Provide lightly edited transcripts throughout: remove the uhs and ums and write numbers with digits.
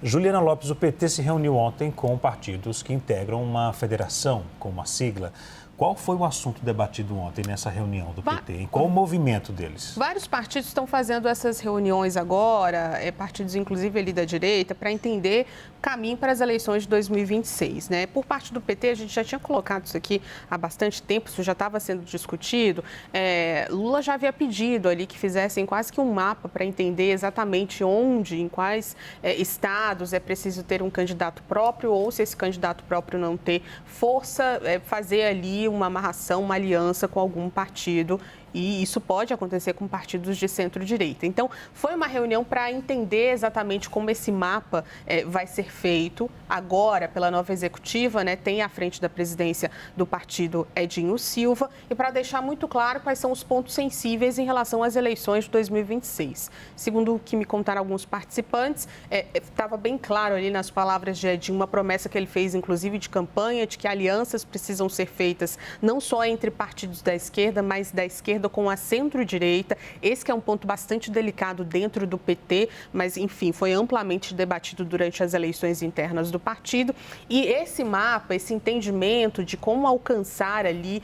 Juliana Lopes, o PT se reuniu ontem com partidos que integram uma federação com uma sigla. Qual foi o assunto debatido ontem nessa reunião do PT? E qual o movimento deles? Vários partidos estão fazendo essas reuniões agora, partidos inclusive ali da direita, para entender o caminho para as eleições de 2026, né? Por parte do PT, a gente já tinha colocado isso aqui há bastante tempo, isso já estava sendo discutido. Lula já havia pedido ali que fizessem quase que um mapa para entender exatamente onde, em quais estados é preciso ter um candidato próprio, ou se esse candidato próprio não ter força, fazer ali uma amarração, uma aliança com algum partido. E isso pode acontecer com partidos de centro-direita. Então, foi uma reunião para entender exatamente como esse mapa vai ser feito. Agora, pela nova executiva, né, tem à frente da presidência do partido Edinho Silva. E para deixar muito claro quais são os pontos sensíveis em relação às eleições de 2026. Segundo o que me contaram alguns participantes, estava bem claro ali nas palavras de Edinho, uma promessa que ele fez, inclusive, de campanha, de que alianças precisam ser feitas não só entre partidos da esquerda, mas da esquerda com a centro-direita. Esse que é um ponto bastante delicado dentro do PT, mas, enfim, foi amplamente debatido durante as eleições internas do partido. E esse mapa, esse entendimento de como alcançar ali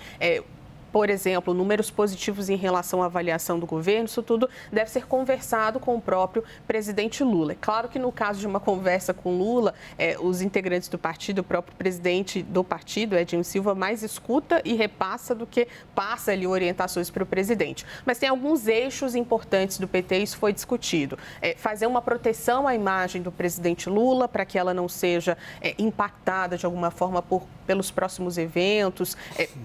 por exemplo, números positivos em relação à avaliação do governo, isso tudo deve ser conversado com o próprio presidente Lula. É claro que no caso de uma conversa com Lula, os integrantes do partido, o próprio presidente do partido, Edinho Silva, mais escuta e repassa do que passa ali orientações para o presidente. Mas tem alguns eixos importantes do PT, isso foi discutido. Fazer uma proteção à imagem do presidente Lula para que ela não seja impactada de alguma forma pelos próximos eventos,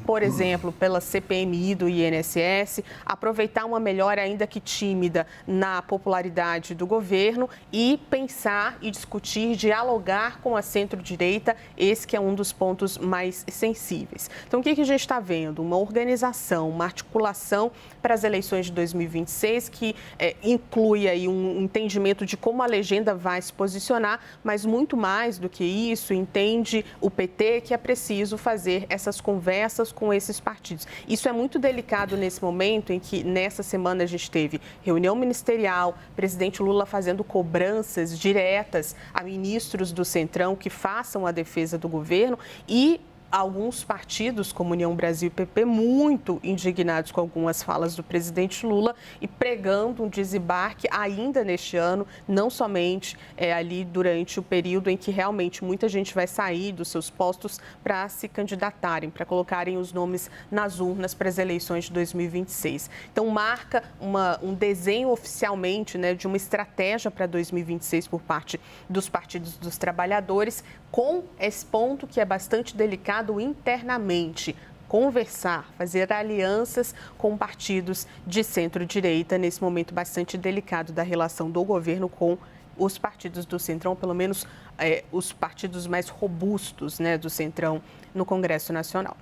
por exemplo, pela CPMI do INSS, aproveitar uma melhora, ainda que tímida, na popularidade do governo e pensar e discutir, dialogar com a centro-direita, esse que é um dos pontos mais sensíveis. Então, o que a gente está vendo? Uma organização, uma articulação para as eleições de 2026 que inclui aí um entendimento de como a legenda vai se posicionar, mas muito mais do que isso, entende o PT que é preciso fazer essas conversas com esses partidos. Isso é muito delicado nesse momento em que, nessa semana, a gente teve reunião ministerial, presidente Lula fazendo cobranças diretas a ministros do Centrão que façam a defesa do governo e alguns partidos, como União Brasil e PP, muito indignados com algumas falas do presidente Lula e pregando um desembarque ainda neste ano, não somente ali durante o período em que realmente muita gente vai sair dos seus postos para se candidatarem, para colocarem os nomes nas urnas para as eleições de 2026. Então, marca um desenho oficialmente, né, de uma estratégia para 2026 por parte dos partidos dos trabalhadores, com esse ponto que é bastante delicado internamente, conversar, fazer alianças com partidos de centro-direita nesse momento bastante delicado da relação do governo com os partidos do Centrão, pelo menos os partidos mais robustos, né, do Centrão no Congresso Nacional.